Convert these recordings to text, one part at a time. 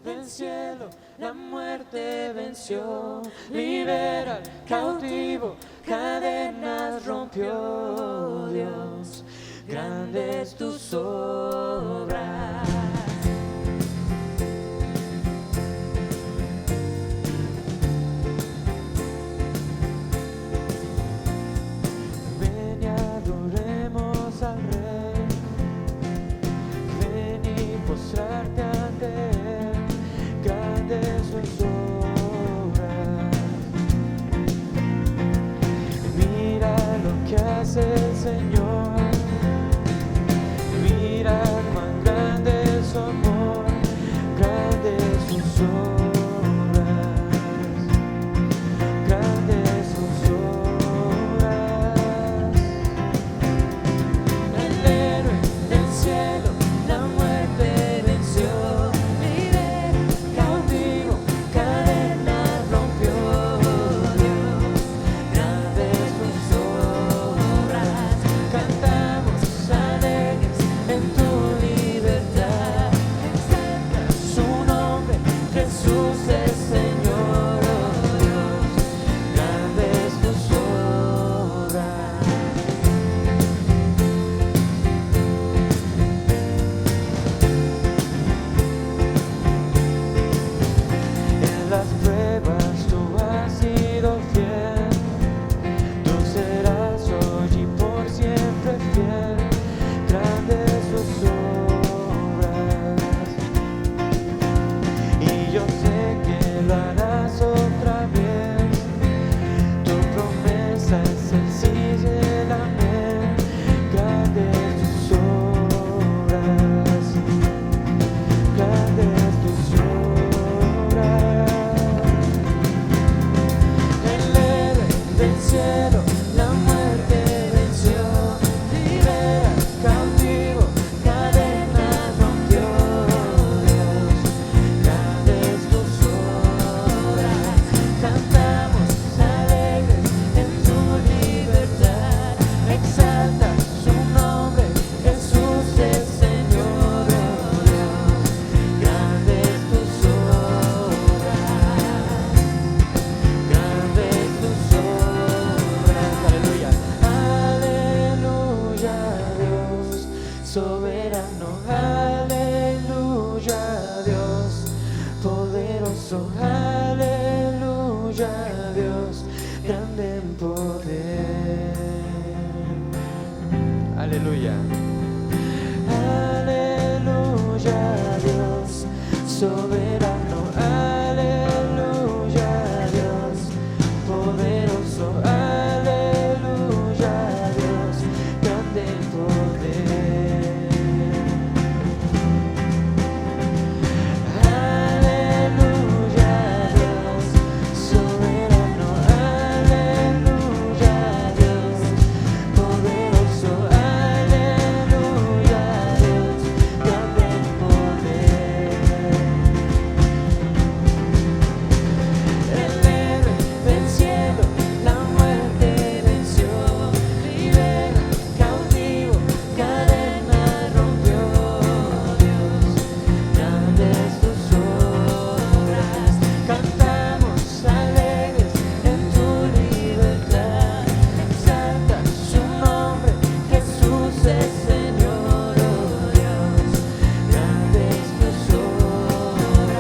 del cielo, la muerte venció, libera al cautivo, cadenas rompió. Dios, grandes tus obras. Ven y adoremos al Rey, ven y postrarte ante Él, grandes sus obras. Mira lo que hace el Señor, mira cuán grande es su amor, grandes sus obras, grandes sus obras. El héroe del cielo, la muerte venció, libera, cautivo, cadenas rompió. Dios, grandes sus obras, cantamos alegres en tu libertad. Exalta su nombre, Jesús es Señor. Oh Dios, grandes tus obras. En las pruebas tú has sido fiel, tú serás hoy y por siempre fiel, grandes sus obras. Y yo sé que lo harás otra vez, tu promesa es el sí y el amén, grandes tus obras, grandes tus obras. El héroe del cielo, la muerte venció, libera, cautivo, cadenas rompió. Dios, grandes tus obras, cantamos alegres en tu libertad. Exalta su nombre, Jesús es Señor. Oh Dios, grandes tus obras, grandes tus obras. Aleluya, aleluya, Dios soberano, aleluya, Dios poderoso, aleluya, Dios grande en poder. Aleluya, aleluya, Dios soberano, aleluya, Dios poderoso, aleluya, Dios grande en poder. Aleluya, Dios soberano, aleluya, Dios poderoso, aleluya, Dios grande en poder. El héroe del cielo, la muerte venció, libera, cautivo, cadenas rompió. Dios, grandes tus obras, cantamos alegres en tu libertad. Exalta su nombre, Jesús es Señor. Oh Dios, grandes tus obras,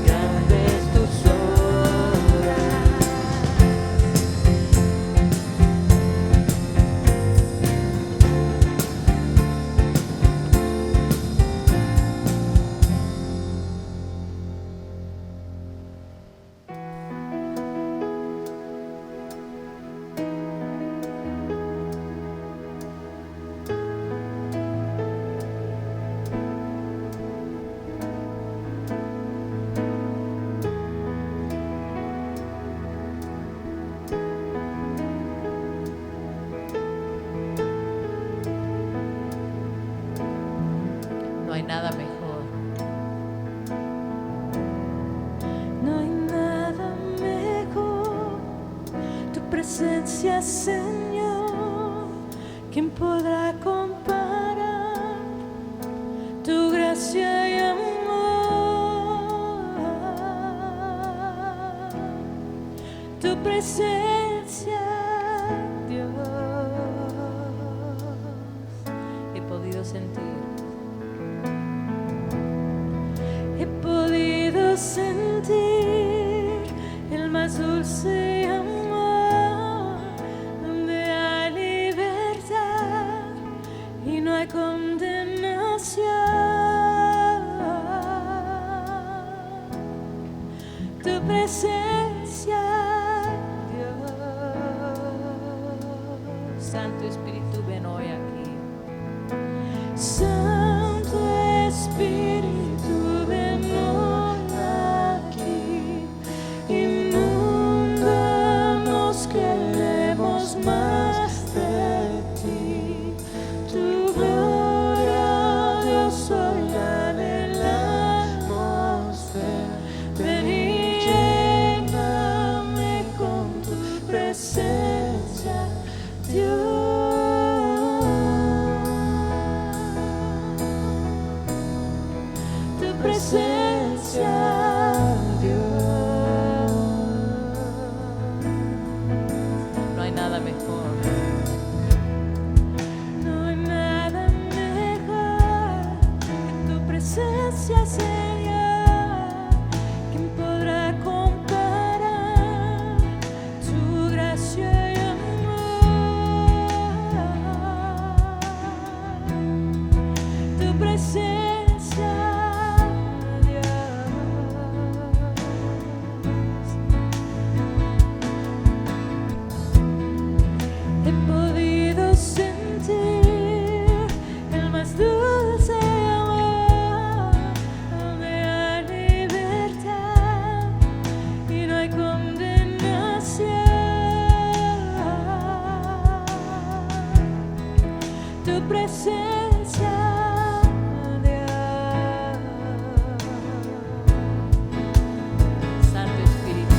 grandes tus obras. No hay nada mejor. No hay nada mejor, tu presencia, Señor. ¿Quién podrá comparar tu gracia y amor? tu presencia, Dios. He podido sentir el más dulce amor, donde hay libertad y no hay condenación. Tu presencia, Dios. Santo Espíritu, ven hoy aquí. Santo Espíritu, ven hoy aquí. Inúndanos, queremos más de ti. Tu gloria, Dios, hoy anhelamos ver. Ven y lléname con tu presencia, Dios. Presencia, Dios. No hay nada mejor. No hay nada mejor que tu presencia, Señor. ¿Quién podrá comparar tu gracia y amor? Tu presencia. Tu presencia, Dios. Santo Espíritu,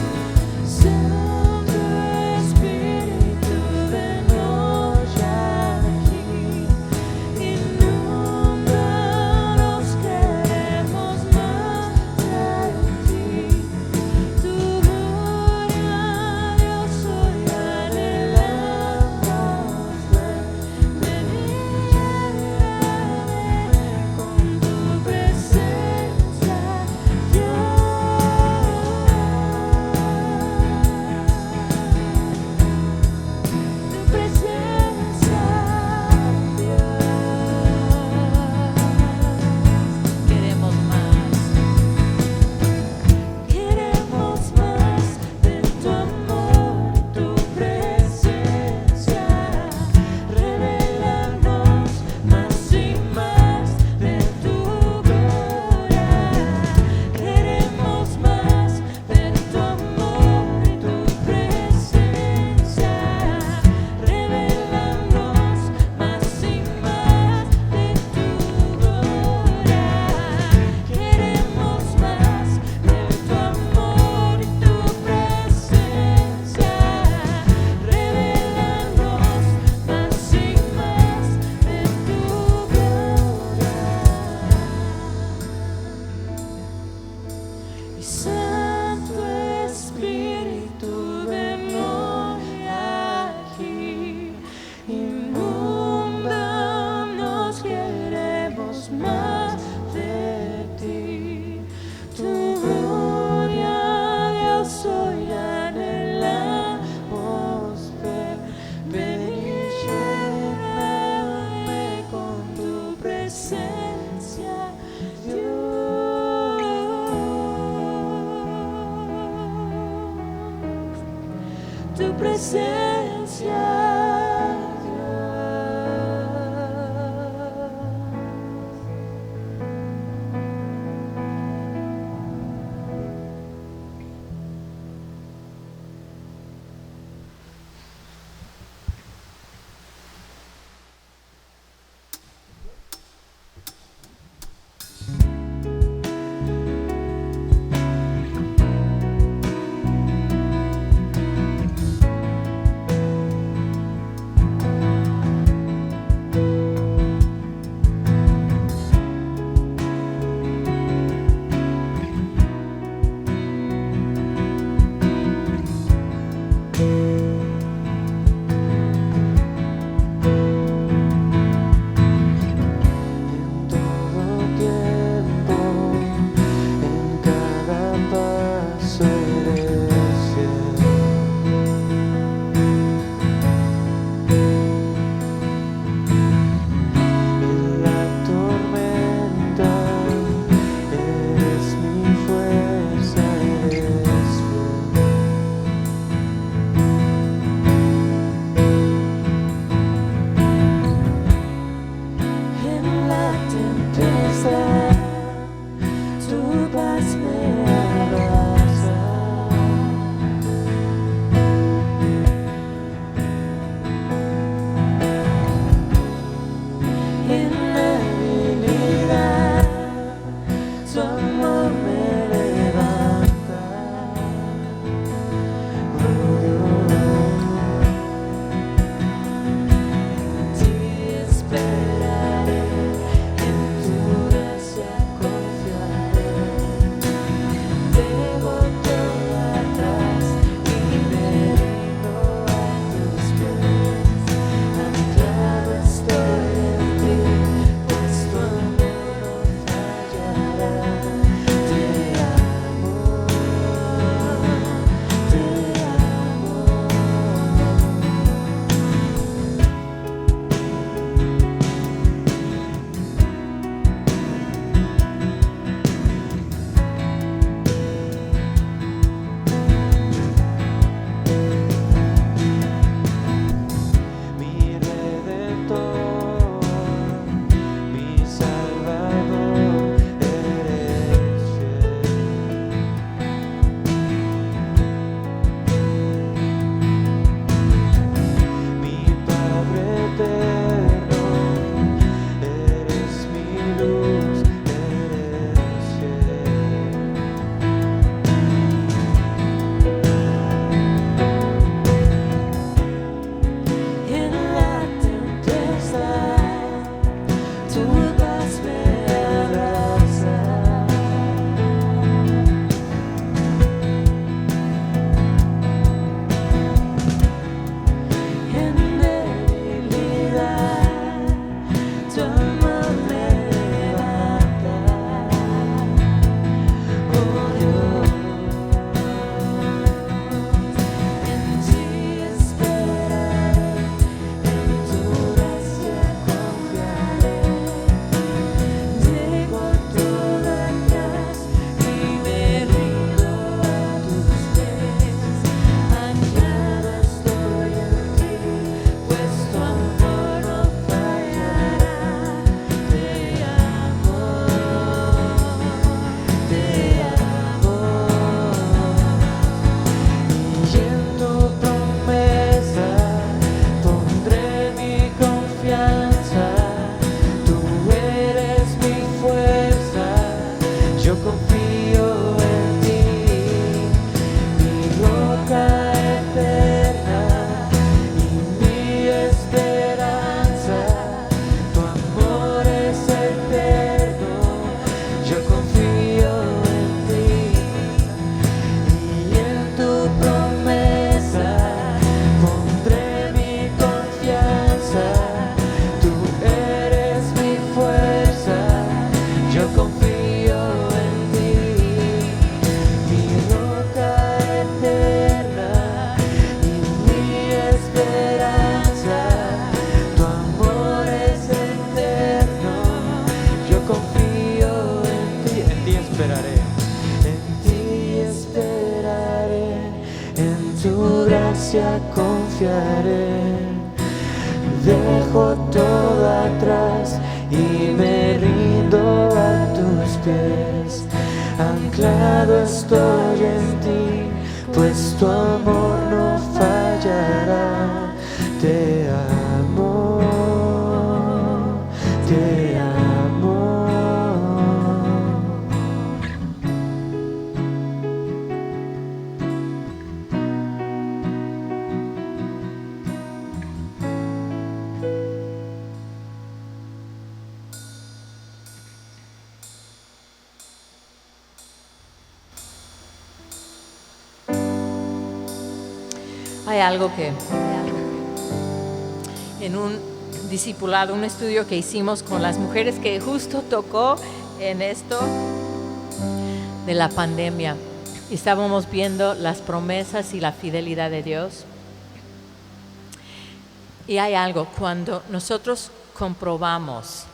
Santo Espíritu, ven hoy aquí. Inúndanos, queremos más de ti. Tu gloria, Dios, hoy anhelamos ver. Ven y tu presencia, Dios. presencia confiaré. Dejo todo atrás y me rindo a tus pies. Anclado estoy en ti, pues tu amor no fallará. Te amo, te amo. Hay algo que en un discipulado, un estudio que hicimos con las mujeres que justo tocó en esto de la pandemia, estábamos viendo las promesas y la fidelidad de Dios. Y hay algo, cuando nosotros comprobamos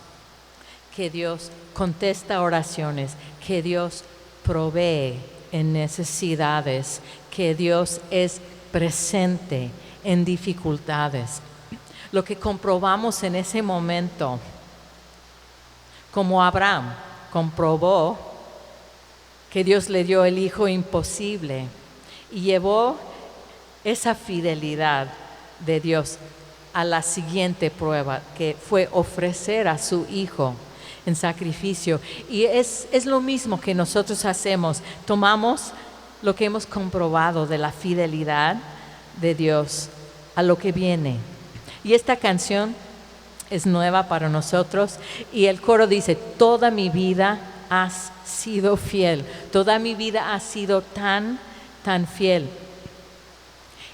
que Dios contesta oraciones, que Dios provee en necesidades, que Dios es presente en dificultades. Lo que comprobamos en ese momento, como Abraham comprobó que Dios le dio el hijo imposible y llevó esa fidelidad de Dios a la siguiente prueba, que fue ofrecer a su hijo en sacrificio. Y es lo mismo que nosotros hacemos. Tomamos lo que hemos comprobado de la fidelidad de Dios a lo que viene. Y esta canción es nueva para nosotros y el coro dice: toda mi vida has sido fiel, toda mi vida has sido tan fiel.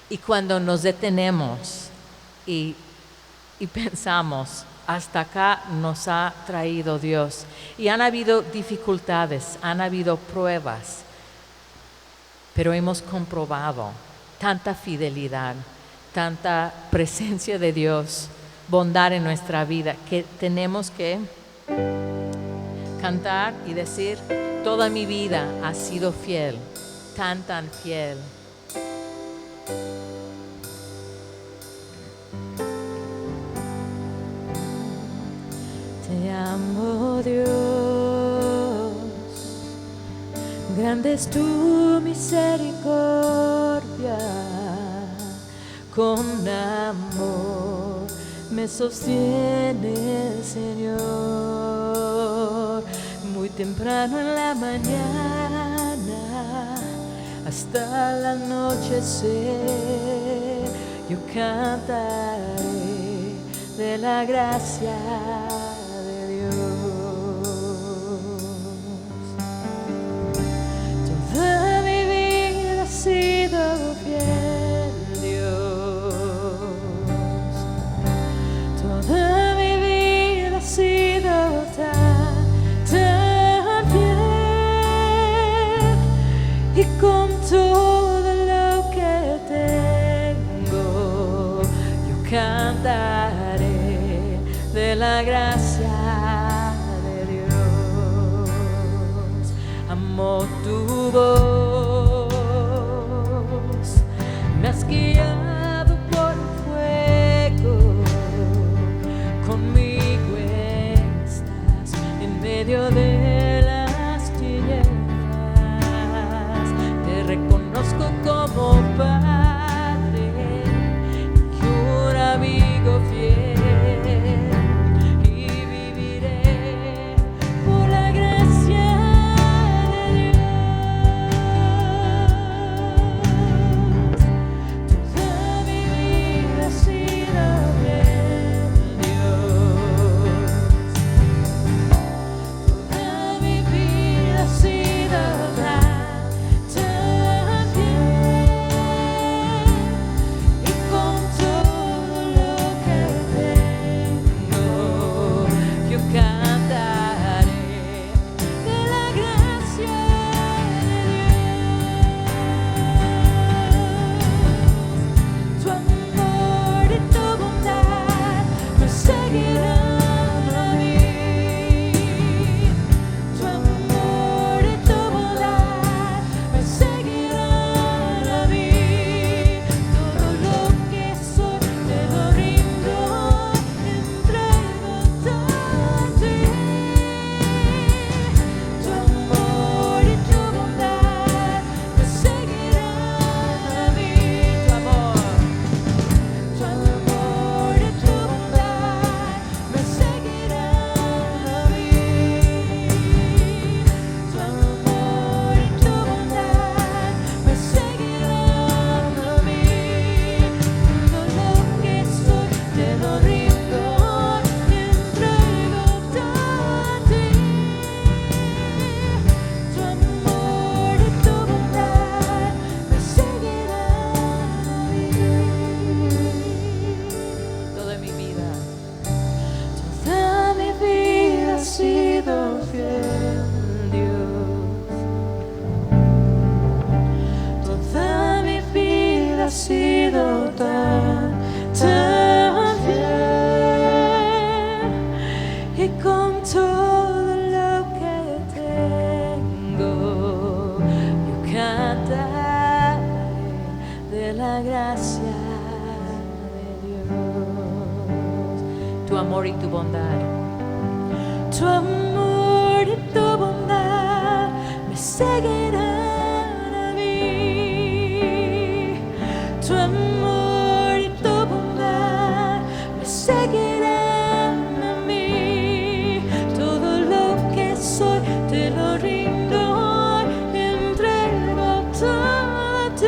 Y cuando nos detenemos y pensamos, hasta acá nos ha traído Dios, y han habido dificultades, han habido pruebas, pero hemos comprobado tanta fidelidad, tanta presencia de Dios, bondad en nuestra vida, que tenemos que cantar y decir: toda mi vida ha sido fiel, tan fiel. Te amo, Dios, grande es tu misericordia, con amor me sostiene, Señor. Muy temprano en la mañana hasta el anochecer yo cantaré de la gracia de Dios. Toda mi vida ha sido fiel, Dios. Toda mi vida ha sido tan fiel, y con todo lo que tengo yo cantaré de la gracia de Dios. Amo tu voz, me has guiado por el fuego, conmigo estás en medio de las tinieblas. Te reconozco como Padre y un amigo fiel. amor y tu bondad. Tu amor y tu bondad me seguirán a mí. Tu amor y tu bondad me seguirán a mí. Todo lo que soy te lo rindo hoy, entrego todo a ti.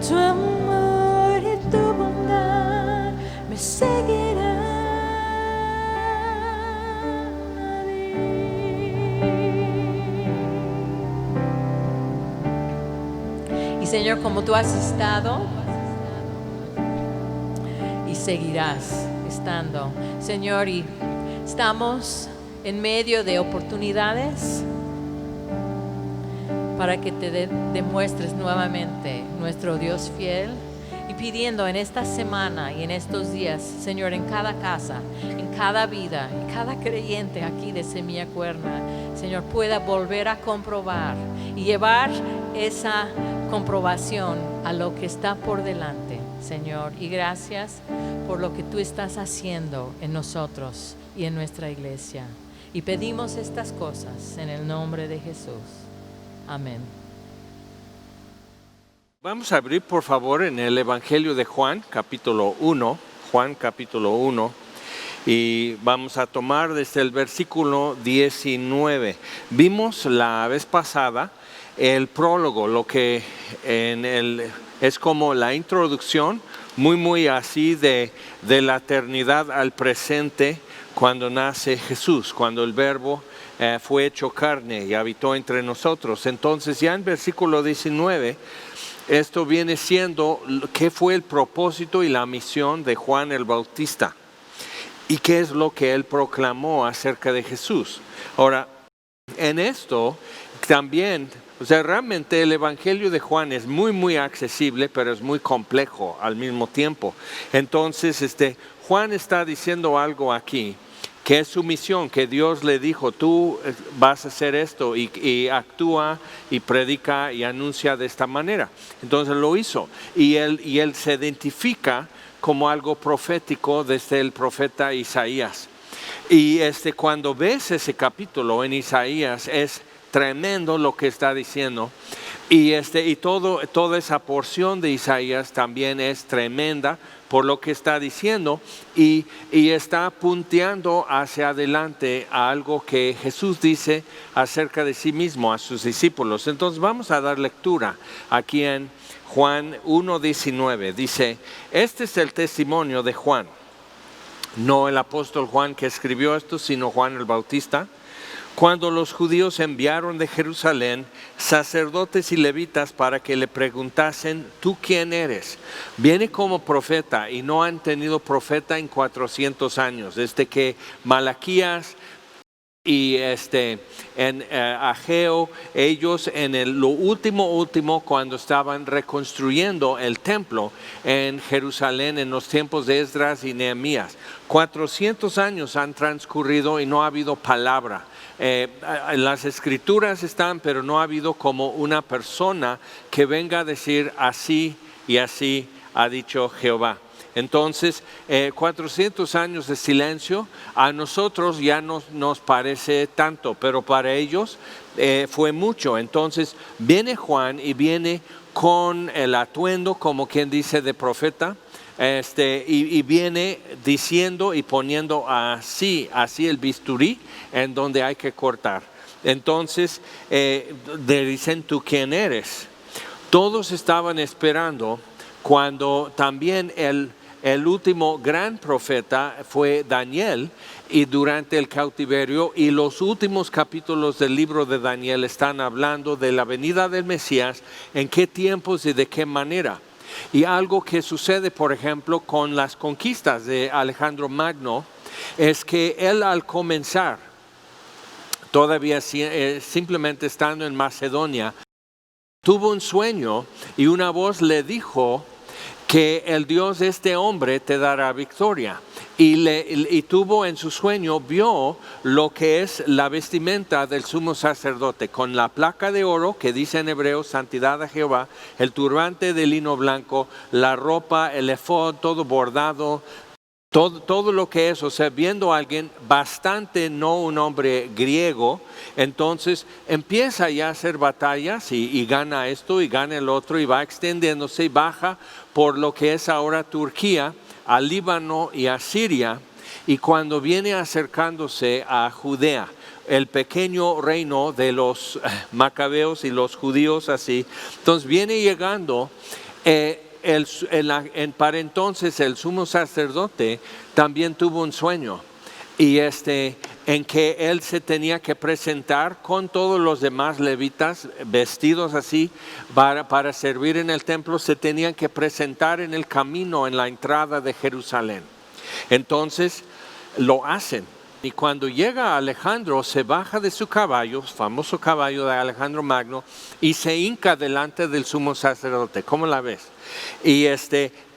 Tu amor y tu bondad me seguirán a mí. Y Señor, como tú has estado y seguirás estando, Señor, y estamos en medio de oportunidades para que te demuestres nuevamente nuestro Dios fiel, y pidiendo en esta semana y en estos días, Señor, en cada casa, en cada vida, en cada creyente aquí de Semilla Cuerna, Señor, pueda volver a comprobar y llevar esa comprobación a lo que está por delante, Señor. Y gracias por lo que tú estás haciendo en nosotros y en nuestra iglesia. Y pedimos estas cosas en el nombre de Jesús. Amén. Vamos a abrir, por favor, en el Evangelio de Juan, capítulo 1. Juan, capítulo 1. Y vamos a tomar desde el versículo 19. Vimos la vez pasada el prólogo, lo que es como la introducción, muy así de la eternidad al presente, cuando nace Jesús, cuando el Verbo fue hecho carne y habitó entre nosotros. Entonces ya en versículo 19, esto viene siendo qué fue el propósito y la misión de Juan el Bautista y qué es lo que él proclamó acerca de Jesús. Ahora, en esto también, o sea, realmente el Evangelio de Juan es muy accesible, pero es muy complejo al mismo tiempo. Entonces, Juan está diciendo algo aquí, que es su misión, que Dios le dijo, tú vas a hacer esto, y actúa y predica y anuncia de esta manera. Entonces lo hizo, y él se identifica como algo profético desde el profeta Isaías. Y cuando ves ese capítulo en Isaías, es tremendo lo que está diciendo. Y toda esa porción de Isaías también es tremenda por lo que está diciendo, y está punteando hacia adelante a algo que Jesús dice acerca de sí mismo a sus discípulos. Entonces vamos a dar lectura aquí en Juan 1:19. Dice, este es el testimonio de Juan, no el apóstol Juan que escribió esto, sino Juan el Bautista. Cuando los judíos enviaron de Jerusalén sacerdotes y levitas para que le preguntasen, ¿tú quién eres? Viene como profeta, y no han tenido profeta en 400 años, desde que Malaquías y en Ageo, ellos en lo último, cuando estaban reconstruyendo el templo en Jerusalén en los tiempos de Esdras y Nehemías. 400 años han transcurrido y no ha habido palabra. Las escrituras están, pero no ha habido como una persona que venga a decir así y así ha dicho Jehová. Entonces, 400 años de silencio a nosotros ya nos parece tanto, pero para ellos fue mucho. Entonces viene Juan y viene con el atuendo, como quien dice, de profeta. Y viene diciendo y poniendo así el bisturí en donde hay que cortar. Entonces le dicen, ¿tú quién eres? Todos estaban esperando cuando también el último gran profeta fue Daniel, y durante el cautiverio, y los últimos capítulos del libro de Daniel están hablando de la venida del Mesías, en qué tiempos y de qué manera. Y algo que sucede, por ejemplo, con las conquistas de Alejandro Magno, es que él, al comenzar, todavía simplemente estando en Macedonia, tuvo un sueño y una voz le dijo que el Dios de este hombre te dará victoria. Y tuvo en su sueño, vio lo que es la vestimenta del sumo sacerdote, con la placa de oro que dice en hebreo, santidad a Jehová, el turbante de lino blanco, la ropa, el efod, todo bordado, Todo lo que es, o sea, viendo a alguien bastante, no un hombre griego, entonces empieza ya a hacer batallas y gana esto y gana el otro y va extendiéndose y baja por lo que es ahora Turquía, a Líbano y a Siria, y cuando viene acercándose a Judea, el pequeño reino de los macabeos y los judíos así, entonces viene llegando. Para entonces el sumo sacerdote también tuvo un sueño y en que él se tenía que presentar con todos los demás levitas vestidos así para servir en el templo, se tenían que presentar en el camino en la entrada de Jerusalén. Entonces lo hacen. Y cuando llega Alejandro, se baja de su caballo, famoso caballo de Alejandro Magno, y se hinca delante del sumo sacerdote. ¿Cómo la ves? Y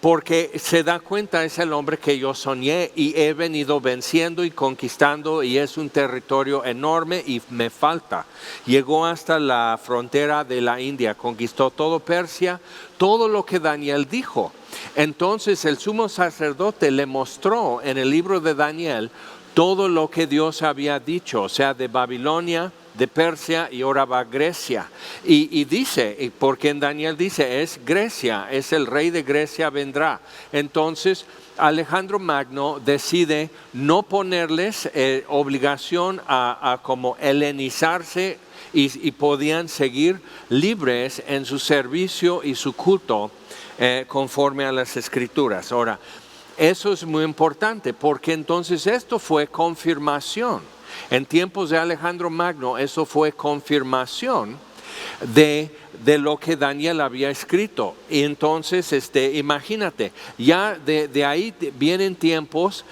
porque se da cuenta, es el hombre que yo soñé y he venido venciendo y conquistando, y es un territorio enorme y me falta. Llegó hasta la frontera de la India, conquistó todo Persia, todo lo que Daniel dijo. Entonces el sumo sacerdote le mostró en el libro de Daniel todo lo que Dios había dicho, o sea, de Babilonia, de Persia, y ahora va a Grecia. Y dice, porque en Daniel dice, es Grecia, es el rey de Grecia vendrá. Entonces Alejandro Magno decide no ponerles obligación a como helenizarse y podían seguir libres en su servicio y su culto conforme a las Escrituras. Ahora, eso es muy importante porque entonces esto fue confirmación. En tiempos de Alejandro Magno eso fue confirmación de lo que Daniel había escrito. Y entonces imagínate, ya de ahí vienen tiempos,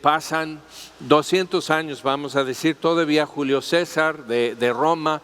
pasan 200 años, vamos a decir, todavía Julio César de Roma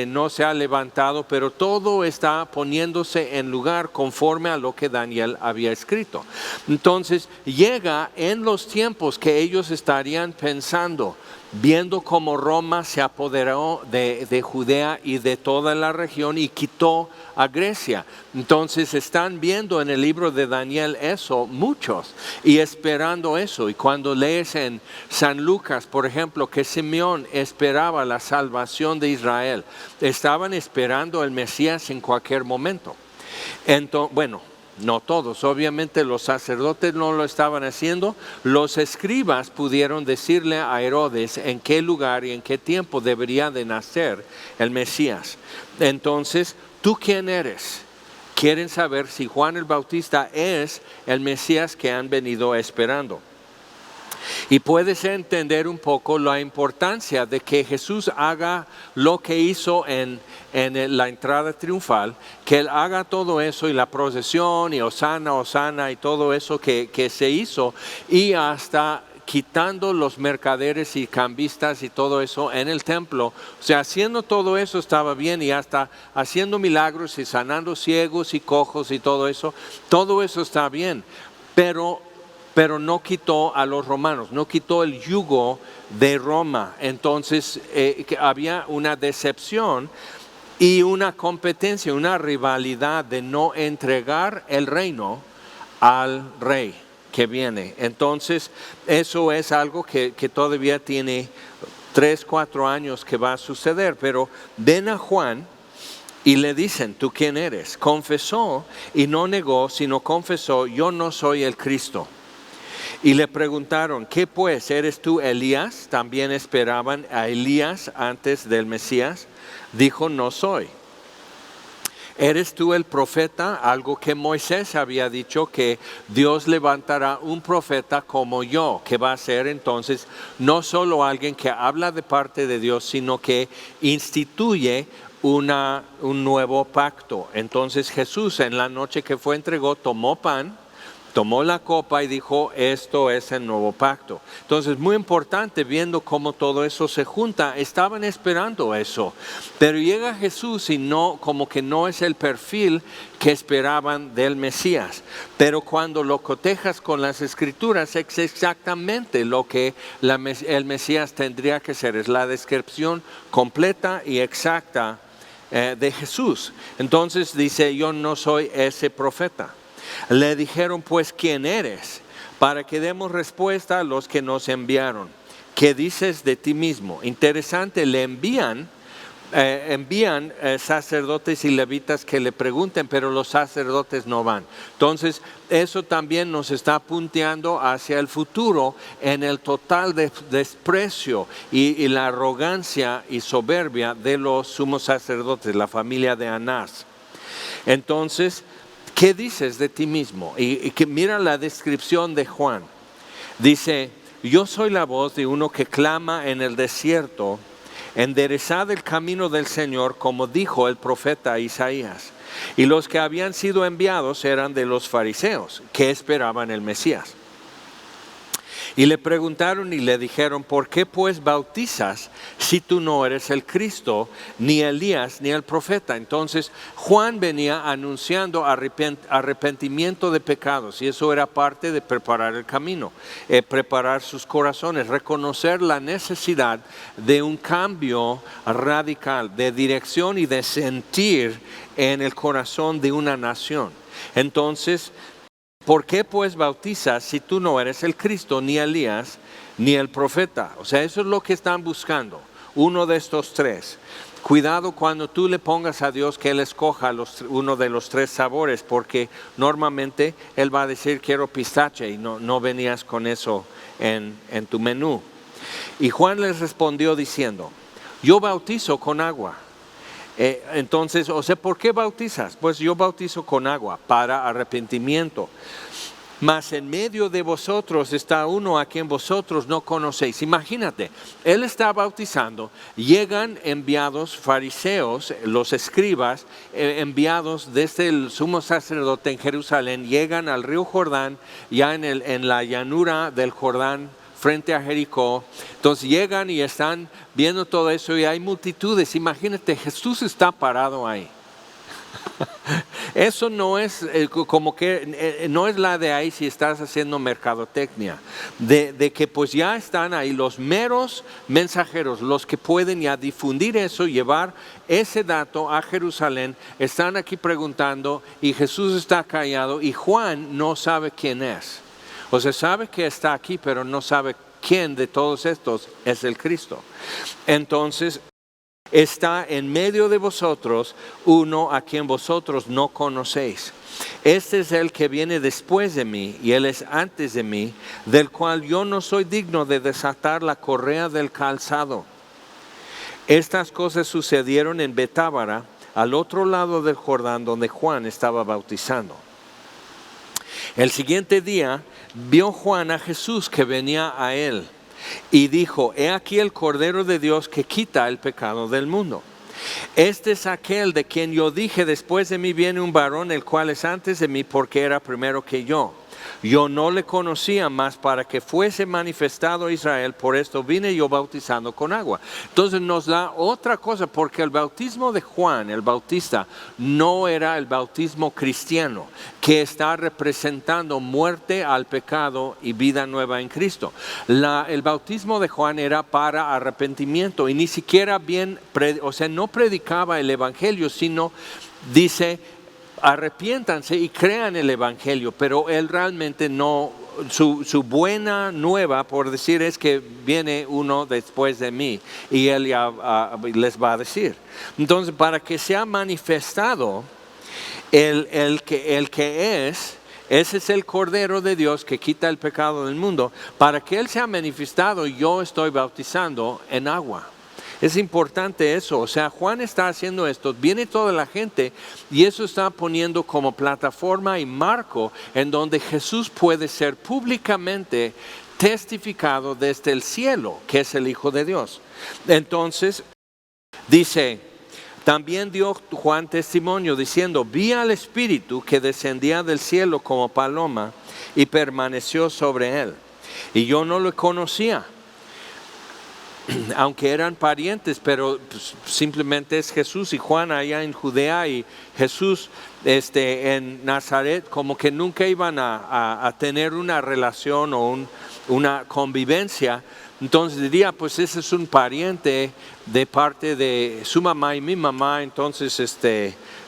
no se ha levantado, pero todo está poniéndose en lugar conforme a lo que Daniel había escrito. Entonces llega en los tiempos que ellos estarían pensando, viendo cómo Roma se apoderó de Judea y de toda la región y quitó a Grecia. Entonces están viendo en el libro de Daniel eso, muchos, y esperando eso. Y cuando lees en San Lucas, por ejemplo, que Simeón esperaba la salvación de Israel, estaban esperando el Mesías en cualquier momento. Entonces, bueno, no todos, obviamente los sacerdotes no lo estaban haciendo. Los escribas pudieron decirle a Herodes en qué lugar y en qué tiempo debería de nacer el Mesías. Entonces, ¿tú quién eres? Quieren saber si Juan el Bautista es el Mesías que han venido esperando. Y puedes entender un poco la importancia de que Jesús haga lo que hizo en la entrada triunfal, que Él haga todo eso y la procesión y Hosana, Hosana y todo eso que se hizo, y hasta quitando los mercaderes y cambistas y todo eso en el templo. O sea, haciendo todo eso estaba bien, y hasta haciendo milagros y sanando ciegos y cojos y todo eso está bien, pero no quitó a los romanos, no quitó el yugo de Roma. Entonces que había una decepción y una competencia, una rivalidad de no entregar el reino al rey que viene. Entonces eso es algo que todavía tiene 3-4 años que va a suceder. Pero ven a Juan y le dicen, ¿tú quién eres? Confesó y no negó, sino confesó, yo no soy el Cristo. Y le preguntaron, ¿qué pues? ¿Eres tú Elías? También esperaban a Elías antes del Mesías. Dijo, no soy. ¿Eres tú el profeta? Algo que Moisés había dicho, que Dios levantará un profeta como yo, que va a ser entonces no solo alguien que habla de parte de Dios, sino que instituye un nuevo pacto. Entonces Jesús, en la noche que fue entregado, tomó pan, tomó la copa y dijo, esto es el nuevo pacto. Entonces, muy importante, viendo cómo todo eso se junta, estaban esperando eso. Pero llega Jesús y no, como que no es el perfil que esperaban del Mesías. Pero cuando lo cotejas con las Escrituras, es exactamente lo que el Mesías tendría que ser. Es la descripción completa y exacta de Jesús. Entonces dice, yo no soy ese profeta. Le dijeron, pues, ¿quién eres? para que demos respuesta a los que nos enviaron. ¿Qué dices de ti mismo? Interesante, le envían sacerdotes y levitas que le pregunten, pero los sacerdotes no van. Entonces, eso también nos está punteando hacia el futuro en el total desprecio y la arrogancia y soberbia de los sumos sacerdotes, la familia de Anás. Entonces, ¿qué dices de ti mismo? Y que mira la descripción de Juan. Dice, yo soy la voz de uno que clama en el desierto, enderezad el camino del Señor, como dijo el profeta Isaías. Y los que habían sido enviados eran de los fariseos, que esperaban el Mesías. Y le preguntaron y le dijeron, ¿por qué pues bautizas si tú no eres el Cristo, ni Elías, ni el profeta? Entonces Juan venía anunciando arrepentimiento de pecados, y eso era parte de preparar el camino, preparar sus corazones, reconocer la necesidad de un cambio radical, de dirección y de sentir en el corazón de una nación. Entonces, ¿por qué pues bautizas si tú no eres el Cristo, ni Elías, ni el profeta? O sea, eso es lo que están buscando, uno de estos tres. Cuidado cuando tú le pongas a Dios que Él escoja uno de los tres sabores, porque normalmente Él va a decir quiero pistache y no venías con eso en tu menú. Y Juan les respondió diciendo, yo bautizo con agua. Entonces, o sea, ¿por qué bautizas? Pues yo bautizo con agua para arrepentimiento. Mas en medio de vosotros está uno a quien vosotros no conocéis. Imagínate, él está bautizando, llegan enviados fariseos, los escribas, enviados desde el sumo sacerdote en Jerusalén, llegan al río Jordán, ya en la llanura del Jordán, frente a Jericó. Entonces llegan y están viendo todo eso y hay multitudes. Imagínate, Jesús está parado ahí. Eso no es como que no es la de ahí si estás haciendo mercadotecnia, de que pues ya están ahí los meros mensajeros, los que pueden ya difundir eso, llevar ese dato a Jerusalén, están aquí preguntando y Jesús está callado y Juan no sabe quién es. O sea, sabe que está aquí, pero no sabe quién de todos estos es el Cristo. Entonces, está en medio de vosotros uno a quien vosotros no conocéis. Este es el que viene después de mí, y él es antes de mí, del cual yo no soy digno de desatar la correa del calzado. Estas cosas sucedieron en Betábara, al otro lado del Jordán, donde Juan estaba bautizando. El siguiente día vio Juan a Jesús que venía a él y dijo, he aquí el Cordero de Dios que quita el pecado del mundo. Este es aquel de quien yo dije, después de mí viene un varón, el cual es antes de mí porque era primero que yo. Yo no le conocía más para que fuese manifestado a Israel, por esto vine yo bautizando con agua. Entonces nos da otra cosa, porque el bautismo de Juan, el Bautista, no era el bautismo cristiano, que está representando muerte al pecado y vida nueva en Cristo. El bautismo de Juan era para arrepentimiento y ni siquiera no predicaba el evangelio, sino dice, arrepiéntanse y crean el evangelio, pero él realmente no, su buena nueva, por decir, es que viene uno después de mí y él ya les va a decir. Entonces, para que sea manifestado el que es, ese es el Cordero de Dios que quita el pecado del mundo, para que él sea manifestado, yo estoy bautizando en agua. Es importante eso, o sea, Juan está haciendo esto, viene toda la gente y eso está poniendo como plataforma y marco en donde Jesús puede ser públicamente testificado desde el cielo, que es el Hijo de Dios. Entonces, dice, también dio Juan testimonio diciendo, vi al Espíritu que descendía del cielo como paloma y permaneció sobre él. Y yo no lo conocía, aunque eran parientes, pero simplemente es Jesús y Juan allá en Judea y Jesús en Nazaret, como que nunca iban a tener una relación o una convivencia, Entonces diría, pues ese es un pariente de parte de su mamá y mi mamá, entonces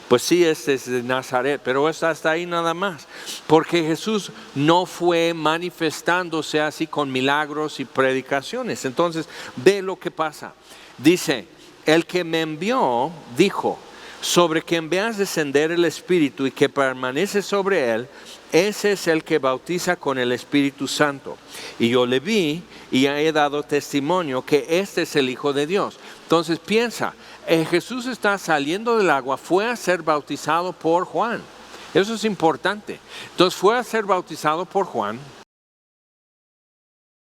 pues sí, este es de Nazaret, pero es hasta ahí nada más, porque Jesús no fue manifestándose así con milagros y predicaciones. Entonces ve lo que pasa. Dice, el que me envió dijo, sobre quien veas descender el Espíritu y que permanece sobre él, ese es el que bautiza con el Espíritu Santo. Y yo le vi y he dado testimonio que este es el Hijo de Dios. Entonces piensa, Jesús está saliendo del agua, fue a ser bautizado por Juan. Eso es importante. Entonces fue a ser bautizado por Juan.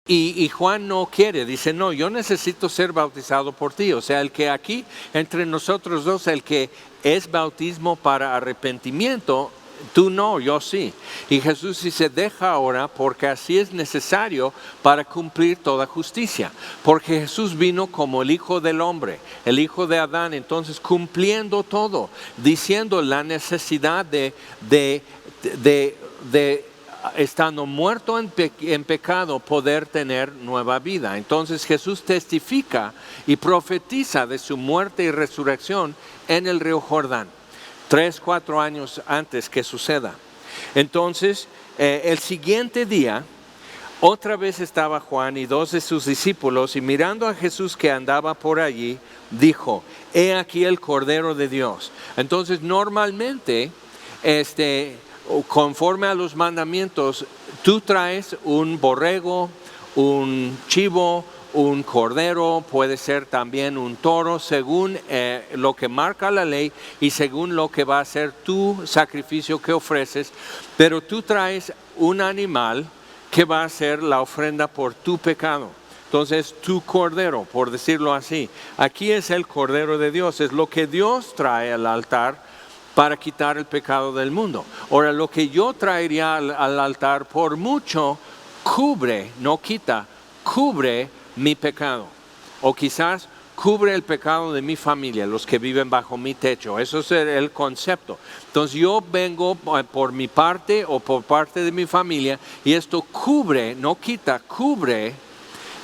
Y Juan no quiere, dice, no, yo necesito ser bautizado por ti. O sea, el que aquí, entre nosotros dos, el que es bautismo para arrepentimiento, tú no, yo sí. Y Jesús dice, deja ahora porque así es necesario para cumplir toda justicia. Porque Jesús vino como el Hijo del Hombre, el Hijo de Adán, entonces cumpliendo todo, diciendo la necesidad de estando muerto en pecado, poder tener nueva vida. Entonces Jesús testifica y profetiza de su muerte y resurrección en el río Jordán, 3-4 años antes que suceda. Entonces, el siguiente día, otra vez estaba Juan y 2 de sus discípulos, y mirando a Jesús que andaba por allí, dijo, he aquí el Cordero de Dios. Entonces, normalmente, conforme a los mandamientos, tú traes un borrego, un chivo, un cordero, puede ser también un toro, según lo que marca la ley y según lo que va a ser tu sacrificio que ofreces, pero tú traes un animal que va a ser la ofrenda por tu pecado. Entonces tu cordero, por decirlo así, aquí es el Cordero de Dios, es lo que Dios trae al altar para quitar el pecado del mundo. Ahora, lo que yo traería al altar por mucho cubre, no quita, cubre mi pecado. O quizás cubre el pecado de mi familia, los que viven bajo mi techo. Eso es el concepto. Entonces yo vengo por mi parte o por parte de mi familia y esto cubre, no quita, cubre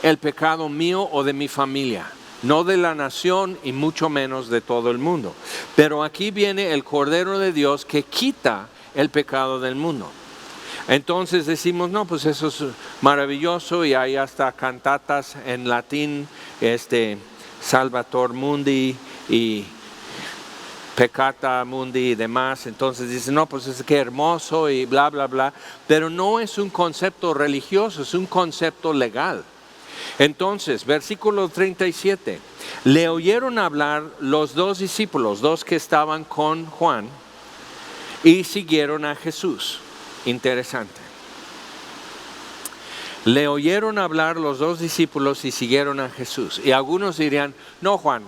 el pecado mío o de mi familia. No de la nación y mucho menos de todo el mundo. Pero aquí viene el Cordero de Dios que quita el pecado del mundo. Entonces decimos, no, pues eso es maravilloso y hay hasta cantatas en latín, Salvator Mundi y Peccata Mundi y demás. Entonces dicen, no, pues es que hermoso y bla, bla, bla. Pero no es un concepto religioso, es un concepto legal. Entonces, versículo 37, le oyeron hablar los 2 discípulos, 2 que estaban con Juan, y siguieron a Jesús. Interesante. Le oyeron hablar los 2 discípulos y siguieron a Jesús. Y algunos dirían, no Juan,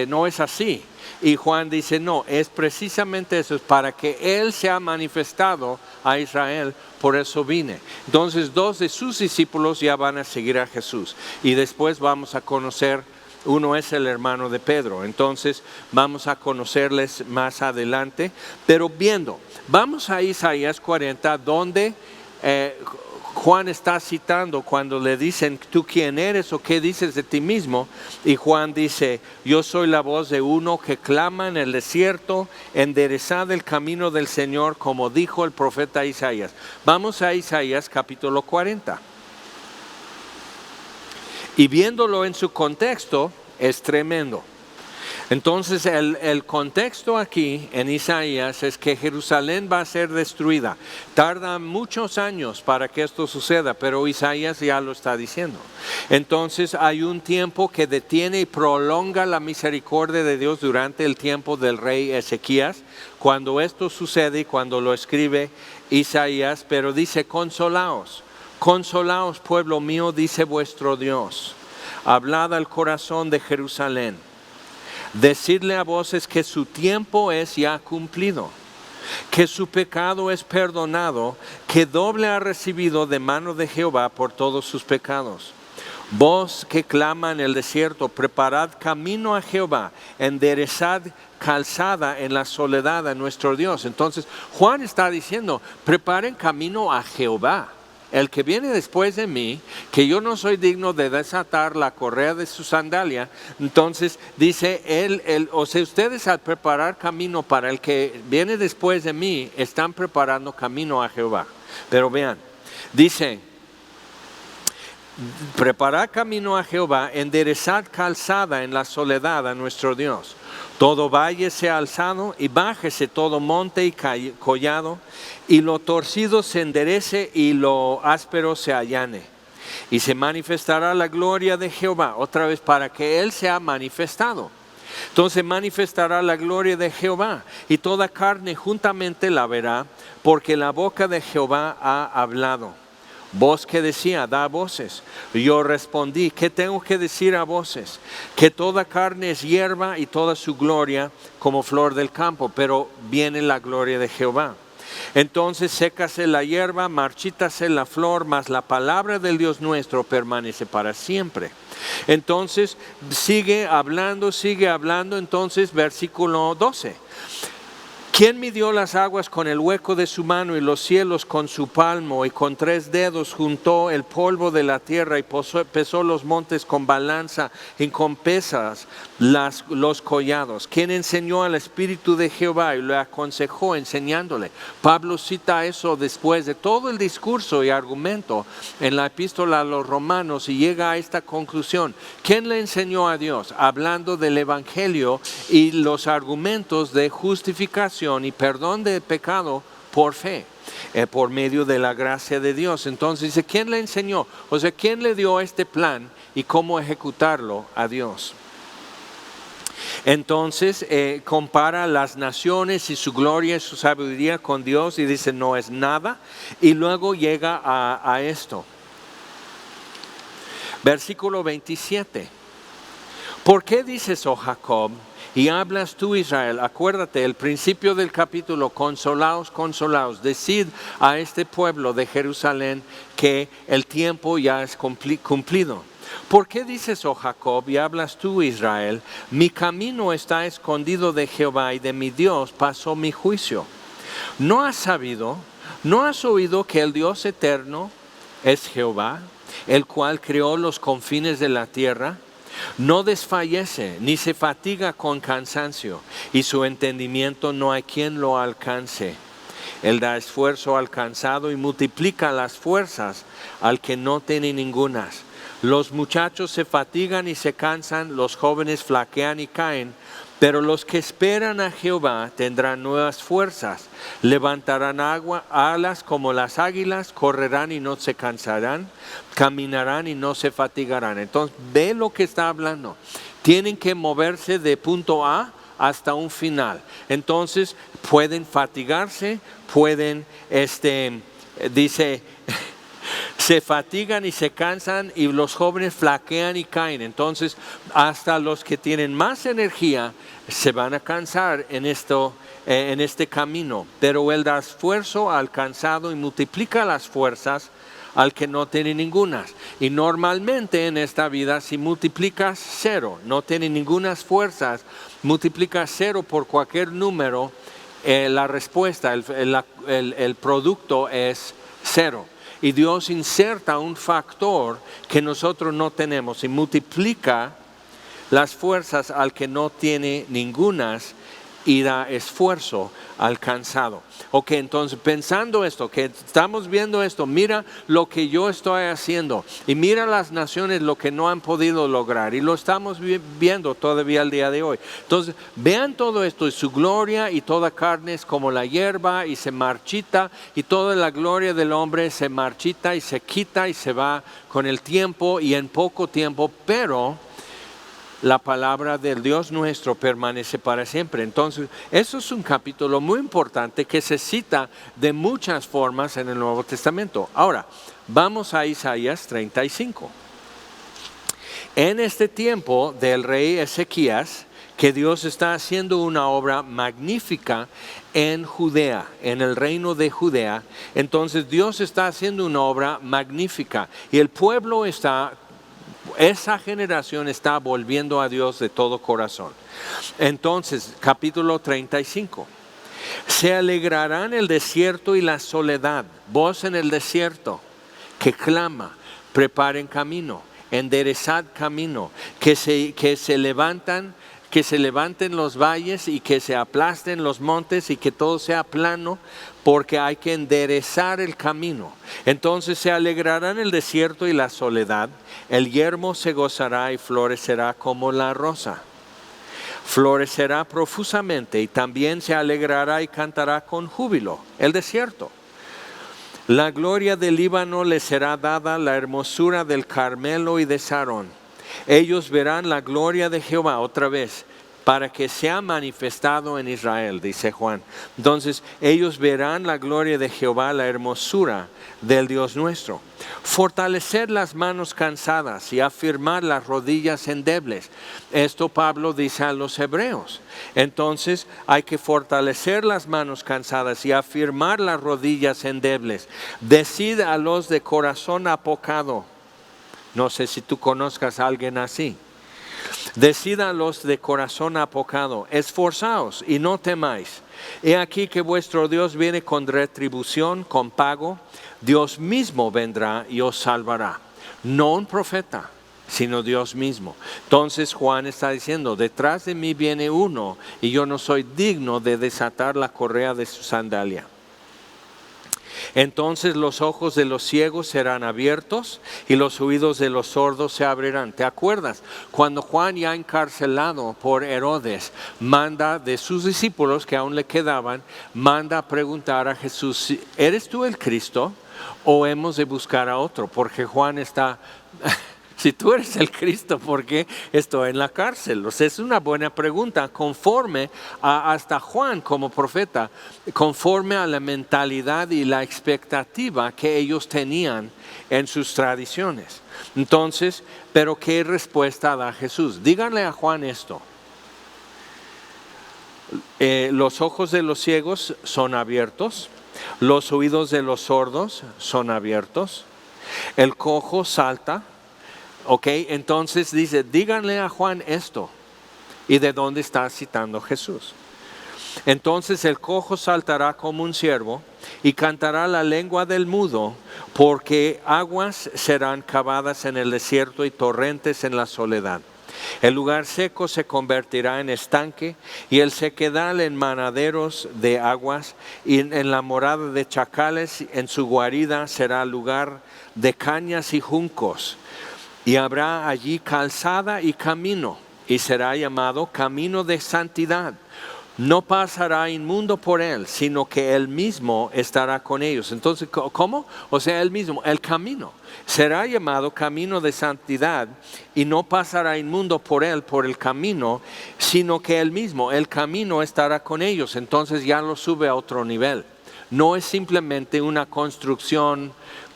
no es así. Y Juan dice, no, es precisamente eso, es para que Él se ha manifestado a Israel, por eso vine. Entonces 2 de sus discípulos ya van a seguir a Jesús. Y después vamos a conocer, uno es el hermano de Pedro, entonces vamos a conocerles más adelante. Pero viendo, vamos a Isaías 40, donde Juan está citando cuando le dicen, ¿tú quién eres o qué dices de ti mismo? Y Juan dice, yo soy la voz de uno que clama en el desierto, enderezad el camino del Señor, como dijo el profeta Isaías. Vamos a Isaías capítulo 40. Y viéndolo en su contexto, es tremendo. Entonces el contexto aquí en Isaías es que Jerusalén va a ser destruida. Tarda muchos años para que esto suceda, pero Isaías ya lo está diciendo. Entonces hay un tiempo que detiene y prolonga la misericordia de Dios durante el tiempo del rey Ezequías, cuando esto sucede y cuando lo escribe Isaías, pero dice, consolaos, consolaos pueblo mío, dice vuestro Dios, hablad al corazón de Jerusalén. Decidle a voces que su tiempo es ya cumplido, que su pecado es perdonado, que doble ha recibido de mano de Jehová por todos sus pecados. Voz que clama en el desierto, preparad camino a Jehová, enderezad calzada en la soledad a nuestro Dios. Entonces Juan está diciendo, preparen camino a Jehová. el que viene después de mí, que yo no soy digno de desatar la correa de su sandalia. Entonces dice o sea, ustedes al preparar camino para el que viene después de mí, están preparando camino a Jehová. Pero vean, dice, preparad camino a Jehová, enderezad calzada en la soledad a nuestro Dios. Todo valle sea alzado y bájese todo monte y collado, y lo torcido se enderece y lo áspero se allane. Y se manifestará la gloria de Jehová, otra vez para que Él sea manifestado. Entonces manifestará la gloria de Jehová, y toda carne juntamente la verá, porque la boca de Jehová ha hablado. Voz que decía, da voces. Yo respondí, ¿qué tengo que decir a voces? Que toda carne es hierba y toda su gloria como flor del campo, pero viene la gloria de Jehová. Entonces sécase la hierba, marchítase la flor, mas la palabra del Dios nuestro permanece para siempre. Entonces sigue hablando, entonces versículo 12. ¿Quién midió las aguas con el hueco de su mano y los cielos con su palmo, y con 3 dedos juntó el polvo de la tierra y pesó los montes con balanza y con pesas los collados? ¿Quién enseñó al Espíritu de Jehová y le aconsejó enseñándole? Pablo cita eso después de todo el discurso y argumento en la epístola a los Romanos, y llega a esta conclusión. ¿Quién le enseñó a Dios? Hablando del Evangelio y los argumentos de justificación y perdón de pecado por fe, por medio de la gracia de Dios. Entonces dice, ¿quién le enseñó? O sea, ¿quién le dio este plan y cómo ejecutarlo? A Dios. Entonces compara las naciones y su gloria y su sabiduría con Dios y dice, no es nada. Y luego llega a esto. Versículo 27. ¿Por qué dices, oh Jacob, y hablas tú, Israel? Acuérdate, el principio del capítulo, consolaos, consolaos, decid a este pueblo de Jerusalén que el tiempo ya es cumplido. ¿Por qué dices, oh Jacob, y hablas tú, Israel? Mi camino está escondido de Jehová, y de mi Dios pasó mi juicio. ¿No has sabido, no has oído que el Dios eterno es Jehová, el cual creó los confines de la tierra? No desfallece ni se fatiga con cansancio, y su entendimiento no hay quien lo alcance. Él da esfuerzo al cansado y multiplica las fuerzas al que no tiene ningunas. Los muchachos se fatigan y se cansan, los jóvenes flaquean y caen, pero los que esperan a Jehová tendrán nuevas fuerzas, levantarán alas como las águilas, correrán y no se cansarán, caminarán y no se fatigarán. Entonces, ve lo que está hablando. Tienen que moverse de punto A hasta un final. Entonces, pueden fatigarse, pueden, dice, se fatigan y se cansan, y los jóvenes flaquean y caen. Entonces, hasta los que tienen más energía se van a cansar en este camino. Pero Él da esfuerzo al cansado y multiplica las fuerzas al que no tiene ningunas. Y normalmente en esta vida, si multiplicas 0, no tiene ningunas fuerzas, multiplicas 0 por cualquier número, la respuesta, el producto es 0. Y Dios inserta un factor que nosotros no tenemos y multiplica las fuerzas al que no tiene ningunas y da esfuerzo al cansado. Ok, entonces pensando esto, que estamos viendo esto, mira lo que yo estoy haciendo y mira las naciones lo que no han podido lograr, y lo estamos viendo todavía al día de hoy. Entonces vean todo esto, y su gloria, y toda carne es como la hierba y se marchita, y toda la gloria del hombre se marchita y se quita y se va con el tiempo y en poco tiempo, pero la palabra del Dios nuestro permanece para siempre. Entonces, eso es un capítulo muy importante que se cita de muchas formas en el Nuevo Testamento. Ahora, vamos a Isaías 35. En este tiempo del rey Ezequías, que Dios está haciendo una obra magnífica en Judea, en el reino de Judea, entonces Dios está haciendo una obra magnífica y el pueblo esa generación está volviendo a Dios de todo corazón. Entonces, capítulo 35. Se alegrarán el desierto y la soledad, vos en el desierto, que clama, preparen camino, enderezad camino, que se levanten los valles y que se aplasten los montes y que todo sea plano, porque hay que enderezar el camino. Entonces se alegrarán el desierto y la soledad, el yermo se gozará y florecerá como la rosa. Florecerá profusamente y también se alegrará y cantará con júbilo el desierto. La gloria del Líbano les será dada, la hermosura del Carmelo y de Sarón. Ellos verán la gloria de Jehová otra vez, para que sea manifestado en Israel, dice Juan. Entonces, ellos verán la gloria de Jehová, la hermosura del Dios nuestro. Fortalecer las manos cansadas y afirmar las rodillas endebles. Esto Pablo dice a los hebreos. Entonces, hay que fortalecer las manos cansadas y afirmar las rodillas endebles. Decid a los de corazón apocado. No sé si tú conozcas a alguien así. Decídalos de corazón apocado, esforzaos y no temáis. He aquí que vuestro Dios viene con retribución, con pago. Dios mismo vendrá y os salvará. No un profeta, sino Dios mismo. Entonces Juan está diciendo, detrás de mí viene uno y yo no soy digno de desatar la correa de su sandalia. Entonces los ojos de los ciegos serán abiertos y los oídos de los sordos se abrirán. ¿Te acuerdas? Cuando Juan, ya encarcelado por Herodes, manda de sus discípulos que aún le quedaban, manda a preguntar a Jesús, ¿eres tú el Cristo o hemos de buscar a otro? Porque Juan está... Si tú eres el Cristo, ¿por qué estoy en la cárcel? O sea, es una buena pregunta, conforme hasta Juan como profeta, conforme a la mentalidad y la expectativa que ellos tenían en sus tradiciones. Entonces, ¿pero qué respuesta da Jesús? Díganle a Juan esto. Los ojos de los ciegos son abiertos, los oídos de los sordos son abiertos, el cojo salta. Ok, entonces dice, díganle a Juan esto. ¿Y de dónde está citando Jesús? Entonces el cojo saltará como un ciervo y cantará la lengua del mudo, porque aguas serán cavadas en el desierto y torrentes en la soledad. El lugar seco se convertirá en estanque y el sequedal en manaderos de aguas, y en la morada de chacales, en su guarida será lugar de cañas y juncos. Y habrá allí calzada y camino, y será llamado camino de santidad. No pasará inmundo por él, sino que él mismo estará con ellos. Entonces, ¿cómo? O sea, él mismo, el camino. Será llamado camino de santidad, y no pasará inmundo por él, por el camino, sino que él mismo, el camino, estará con ellos. Entonces ya lo sube a otro nivel. No es simplemente una construcción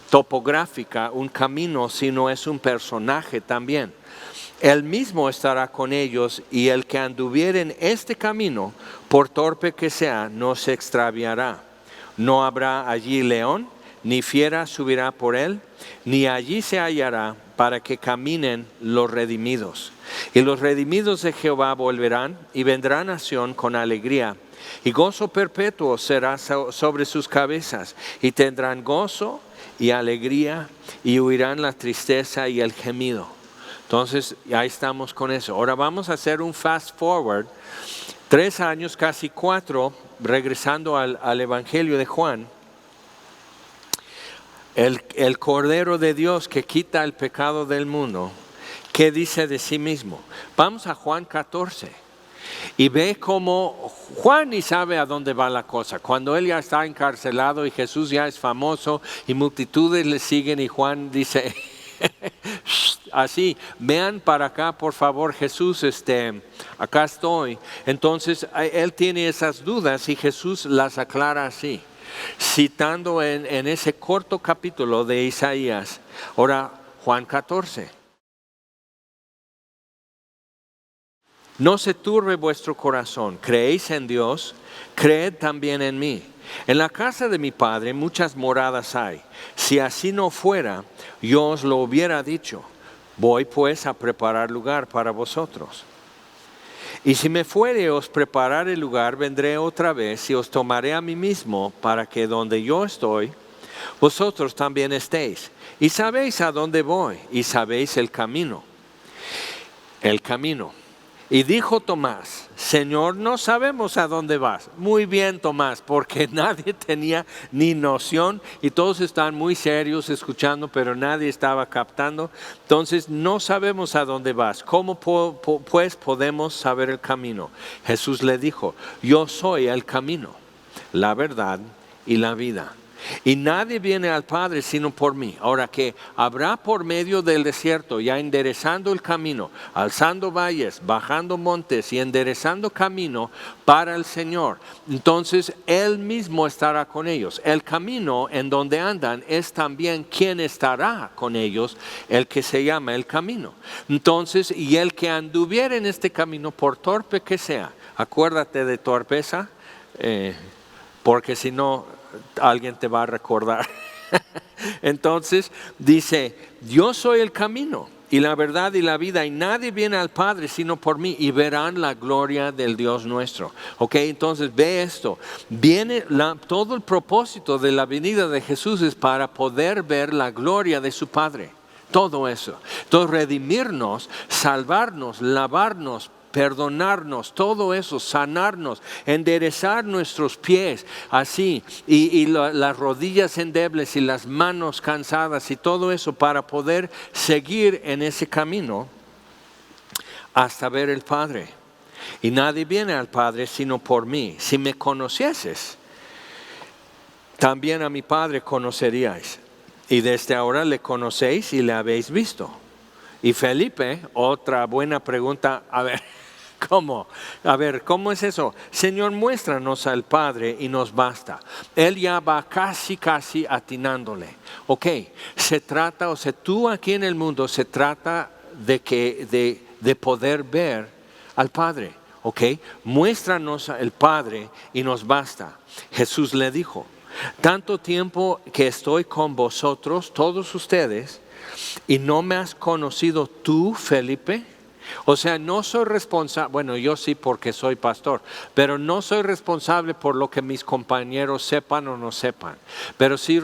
topográfica, un camino, sino es un personaje también. Él mismo estará con ellos, y el que anduviere en este camino, por torpe que sea, no se extraviará. No habrá allí león, ni fiera subirá por él, ni allí se hallará, para que caminen los redimidos. Y los redimidos de Jehová volverán, y vendrá nación con alegría, y gozo perpetuo será sobre sus cabezas, y tendrán gozo y alegría, y huirán la tristeza y el gemido. Entonces, ahí estamos con eso. Ahora vamos a hacer un fast forward, 3 años, casi 4, regresando al Evangelio de Juan. El Cordero de Dios que quita el pecado del mundo, ¿qué dice de sí mismo? Vamos a Juan 14. Y ve cómo Juan ni sabe a dónde va la cosa. Cuando él ya está encarcelado y Jesús ya es famoso y multitudes le siguen, y Juan dice, así, vean para acá por favor, Jesús, acá estoy. Entonces él tiene esas dudas y Jesús las aclara así, citando en ese corto capítulo de Isaías. Ahora Juan 14. No se turbe vuestro corazón, creéis en Dios, creed también en mí. En la casa de mi Padre muchas moradas hay. Si así no fuera, yo os lo hubiera dicho. Voy pues a preparar lugar para vosotros. Y si me fuere os preparar el lugar, vendré otra vez y os tomaré a mí mismo, para que donde yo estoy, vosotros también estéis. Y sabéis a dónde voy, y sabéis el camino. El camino. Y dijo Tomás, Señor, no sabemos a dónde vas. Muy bien, Tomás, porque nadie tenía ni noción y todos estaban muy serios escuchando, pero nadie estaba captando. Entonces, no sabemos a dónde vas. ¿Cómo pues podemos saber el camino? Jesús le dijo, yo soy el camino, la verdad y la vida. Y nadie viene al Padre sino por mí. Ahora que habrá por medio del desierto, ya enderezando el camino, alzando valles, bajando montes y enderezando camino para el Señor. Entonces Él mismo estará con ellos. El camino en donde andan es también quien estará con ellos, el que se llama el camino. Entonces, y el que anduviera en este camino, por torpe que sea, acuérdate de torpeza, porque si no, alguien te va a recordar. Entonces dice, yo soy el camino y la verdad y la vida, y nadie viene al Padre sino por mí, y verán la gloria del Dios nuestro. Ok, entonces ve esto, viene todo el propósito de la venida de Jesús es para poder ver la gloria de su Padre. Todo eso. Entonces redimirnos, salvarnos, lavarnos, perdonarnos, todo eso, sanarnos, enderezar nuestros pies, así, y las rodillas endebles y las manos cansadas y todo eso para poder seguir en ese camino hasta ver el Padre. Y nadie viene al Padre sino por mí. Si me conocieses, también a mi Padre conoceríais. Y desde ahora le conocéis y le habéis visto. Y Felipe, otra buena pregunta, a ver, ¿cómo? A ver, ¿cómo es eso? Señor, muéstranos al Padre y nos basta. Él ya va casi atinándole. Ok, se trata, o sea, tú aquí en el mundo se trata de poder ver al Padre. Ok, muéstranos al Padre y nos basta. Jesús le dijo, tanto tiempo que estoy con vosotros, todos ustedes, y no me has conocido tú, Felipe. O sea, no soy responsable, bueno, yo sí porque soy pastor, pero no soy responsable por lo que mis compañeros sepan o no sepan, pero sí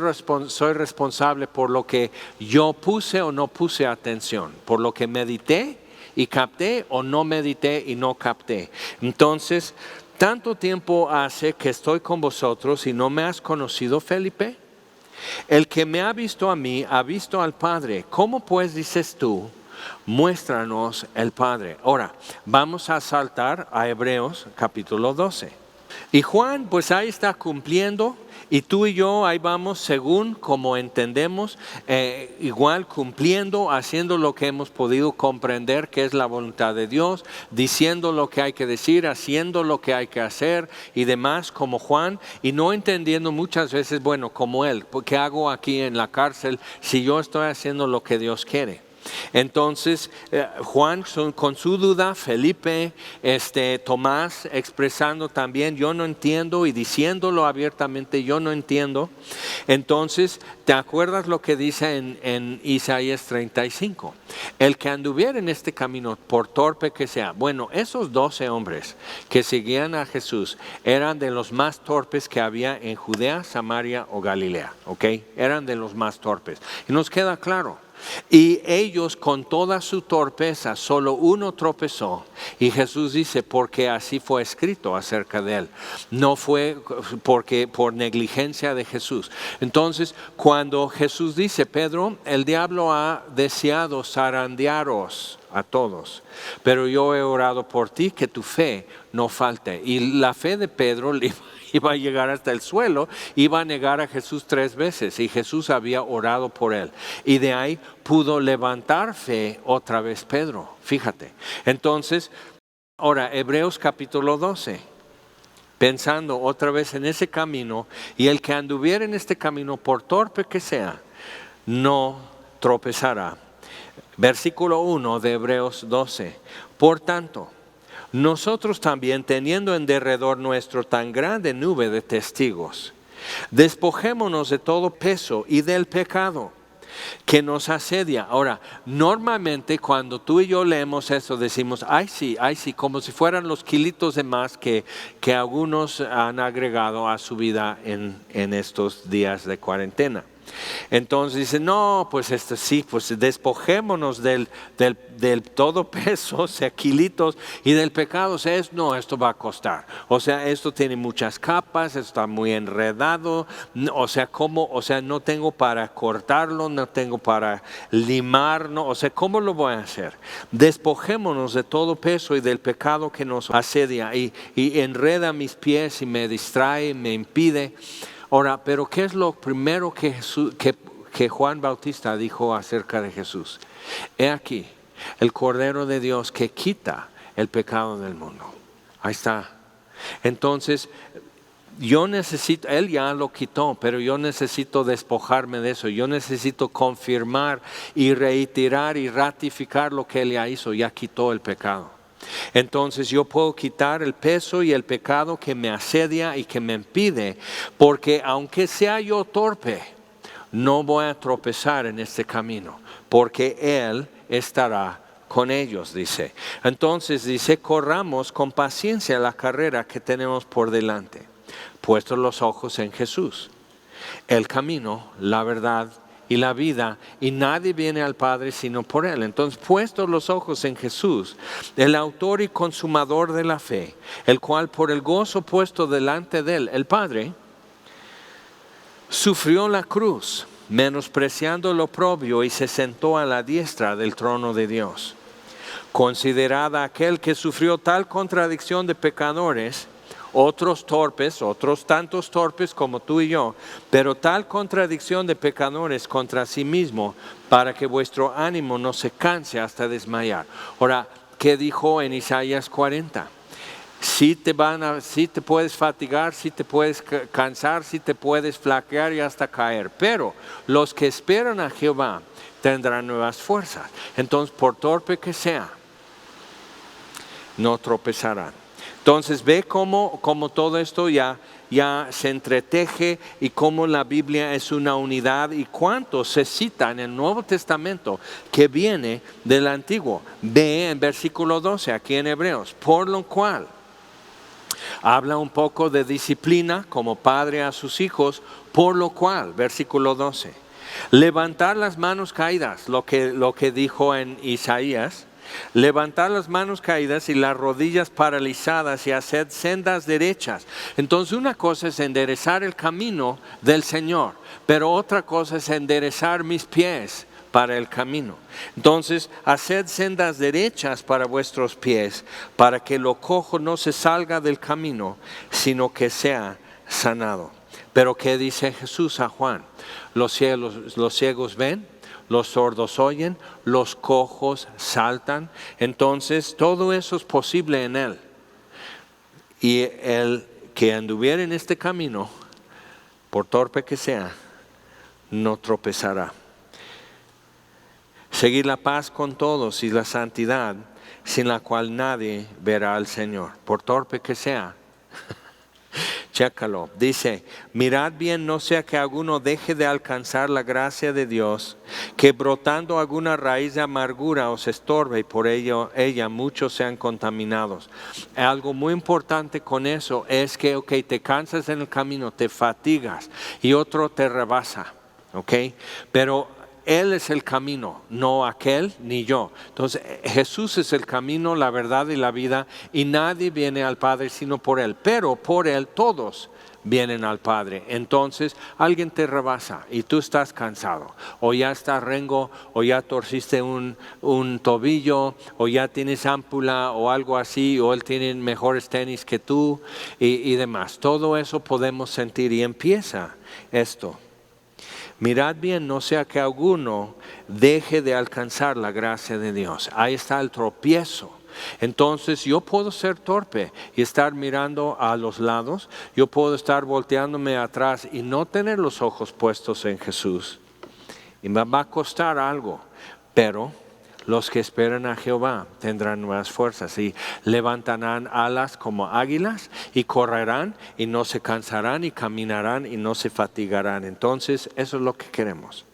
soy responsable por lo que yo puse o no puse atención, por lo que medité y capté o no medité y no capté. Entonces, ¿tanto tiempo hace que estoy con vosotros y no me has conocido, Felipe? El que me ha visto a mí, ha visto al Padre. ¿Cómo pues dices tú, muéstranos el Padre? Ahora, vamos a saltar a Hebreos capítulo 12. Y Juan, pues ahí está cumpliendo. Y tú y yo ahí vamos según como entendemos, igual cumpliendo, haciendo lo que hemos podido comprender que es la voluntad de Dios, diciendo lo que hay que decir, haciendo lo que hay que hacer y demás como Juan, y no entendiendo muchas veces, bueno, como él, ¿qué hago aquí en la cárcel si yo estoy haciendo lo que Dios quiere? Entonces Juan con su duda, Felipe, Tomás expresando también yo no entiendo y diciéndolo abiertamente yo no entiendo. Entonces, ¿te acuerdas lo que dice en Isaías 35? El que anduviera en este camino, por torpe que sea. Bueno, esos 12 hombres que seguían a Jesús eran de los más torpes que había en Judea, Samaria o Galilea, ¿ok? Eran de los más torpes. Y nos queda claro. Y ellos con toda su torpeza, solo uno tropezó. Y Jesús dice, porque así fue escrito acerca de él. No fue porque por negligencia de Jesús. Entonces, cuando Jesús dice, Pedro, el diablo ha deseado zarandearos a todos, pero yo he orado por ti que tu fe no falte. Y la fe de Pedro iba a llegar hasta el suelo, iba a negar a Jesús 3 veces y Jesús había orado por él. Y de ahí pudo levantar fe otra vez Pedro, fíjate. Entonces, ahora Hebreos capítulo 12, pensando otra vez en ese camino, y el que anduviera en este camino, por torpe que sea, no tropezará. Versículo 1 de Hebreos 12, por tanto, nosotros también, teniendo en derredor nuestro tan grande nube de testigos, despojémonos de todo peso y del pecado que nos asedia. Ahora, normalmente cuando tú y yo leemos eso decimos, ay sí, como si fueran los kilitos de más que algunos han agregado a su vida en estos días de cuarentena. Entonces dice, no, pues sí, pues despojémonos del todo peso, o sea, kilitos, y del pecado. O sea, esto va a costar. O sea, esto tiene muchas capas, está muy enredado. O sea, no tengo para cortarlo, no tengo para limar, no, o sea, ¿cómo lo voy a hacer? Despojémonos de todo peso y del pecado que nos asedia y enreda mis pies y me distrae, me impide. Ahora, pero ¿qué es lo primero que Juan Bautista dijo acerca de Jesús? He aquí, el Cordero de Dios que quita el pecado del mundo. Ahí está. Entonces, él ya lo quitó, pero yo necesito despojarme de eso. Yo necesito confirmar y reiterar y ratificar lo que él ya hizo. Ya quitó el pecado. Entonces yo puedo quitar el peso y el pecado que me asedia y que me impide, porque aunque sea yo torpe, no voy a tropezar en este camino, porque Él estará con ellos, dice. Entonces dice, corramos con paciencia la carrera que tenemos por delante, puestos los ojos en Jesús, el camino, la verdad y la vida, y nadie viene al Padre sino por Él. Entonces, puestos los ojos en Jesús, el autor y consumador de la fe, el cual por el gozo puesto delante de Él, el Padre, sufrió la cruz, menospreciando lo oprobio, y se sentó a la diestra del trono de Dios. Considerad a aquel que sufrió tal contradicción de pecadores, otros torpes, otros tantos torpes como tú y yo, pero tal contradicción de pecadores contra sí mismo, para que vuestro ánimo no se canse hasta desmayar. Ahora, ¿qué dijo en Isaías 40? Sí te puedes fatigar, sí te puedes cansar, sí te puedes flaquear y hasta caer, pero los que esperan a Jehová tendrán nuevas fuerzas. Entonces, por torpe que sea, no tropezarán. Entonces ve cómo todo esto ya se entreteje y cómo la Biblia es una unidad y cuánto se cita en el Nuevo Testamento que viene del Antiguo. Ve en versículo 12 aquí en Hebreos, por lo cual habla un poco de disciplina como padre a sus hijos, por lo cual, versículo 12, levantar las manos caídas, lo que dijo en Isaías. Levantar las manos caídas y las rodillas paralizadas y hacer sendas derechas. Entonces una cosa es enderezar el camino del Señor, pero otra cosa es enderezar mis pies para el camino. Entonces haced sendas derechas para vuestros pies, para que lo cojo no se salga del camino, sino que sea sanado. Pero ¿qué dice Jesús a Juan? Los ciegos ven, los sordos oyen, los cojos saltan. Entonces todo eso es posible en Él. Y el que anduviera en este camino, por torpe que sea, no tropezará. Seguir la paz con todos y la santidad, sin la cual nadie verá al Señor, por torpe que sea. Chécalo, dice, mirad bien, no sea que alguno deje de alcanzar la gracia de Dios, que brotando alguna raíz de amargura os estorbe y por ella muchos sean contaminados. Algo muy importante con eso es que te cansas en el camino, te fatigas y otro te rebasa, pero Él es el camino, no aquel ni yo. Entonces Jesús es el camino, la verdad y la vida, y nadie viene al Padre sino por Él, pero por Él todos vienen al Padre. Entonces alguien te rebasa y tú estás cansado, o ya estás rengo, o ya torciste un tobillo, o ya tienes ámpula o algo así, o Él tiene mejores tenis que tú y demás. Todo eso podemos sentir y empieza esto. Mirad bien, no sea que alguno deje de alcanzar la gracia de Dios. Ahí está el tropiezo. Entonces yo puedo ser torpe y estar mirando a los lados. Yo puedo estar volteándome atrás y no tener los ojos puestos en Jesús. Y me va a costar algo, pero los que esperan a Jehová tendrán nuevas fuerzas y levantarán alas como águilas y correrán y no se cansarán y caminarán y no se fatigarán. Entonces eso es lo que queremos.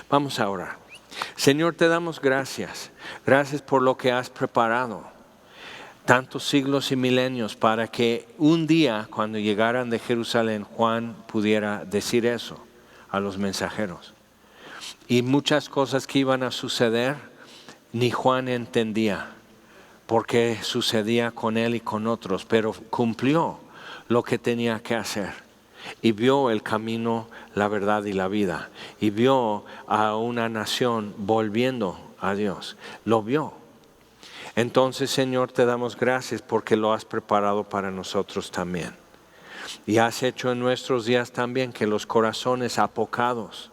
Vamos a orar. Señor, te damos gracias. Gracias por lo que has preparado. Tantos siglos y milenios para que un día, cuando llegaran de Jerusalén, Juan pudiera decir eso a los mensajeros. Y muchas cosas que iban a suceder, ni Juan entendía por qué sucedía con él y con otros, pero cumplió lo que tenía que hacer. Y vio el camino, la verdad y la vida. Y vio a una nación volviendo a Dios. Lo vio. Entonces, Señor, te damos gracias porque lo has preparado para nosotros también. Y has hecho en nuestros días también que los corazones apocados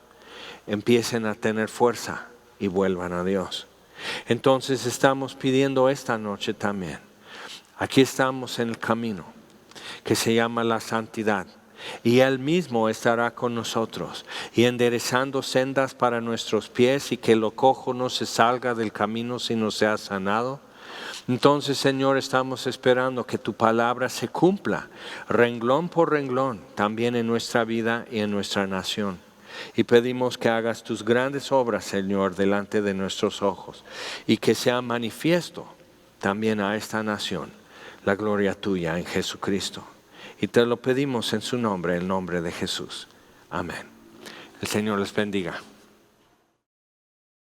empiecen a tener fuerza y vuelvan a Dios. Entonces estamos pidiendo esta noche también. Aquí estamos en el camino que se llama la santidad. Y Él mismo estará con nosotros y enderezando sendas para nuestros pies y que lo cojo no se salga del camino si no sea sanado. Entonces, Señor, estamos esperando que tu palabra se cumpla renglón por renglón también en nuestra vida y en nuestra nación. Y pedimos que hagas tus grandes obras, Señor, delante de nuestros ojos y que sea manifiesto también a esta nación la gloria tuya en Jesucristo. Y te lo pedimos en su nombre, el nombre de Jesús. Amén. El Señor les bendiga.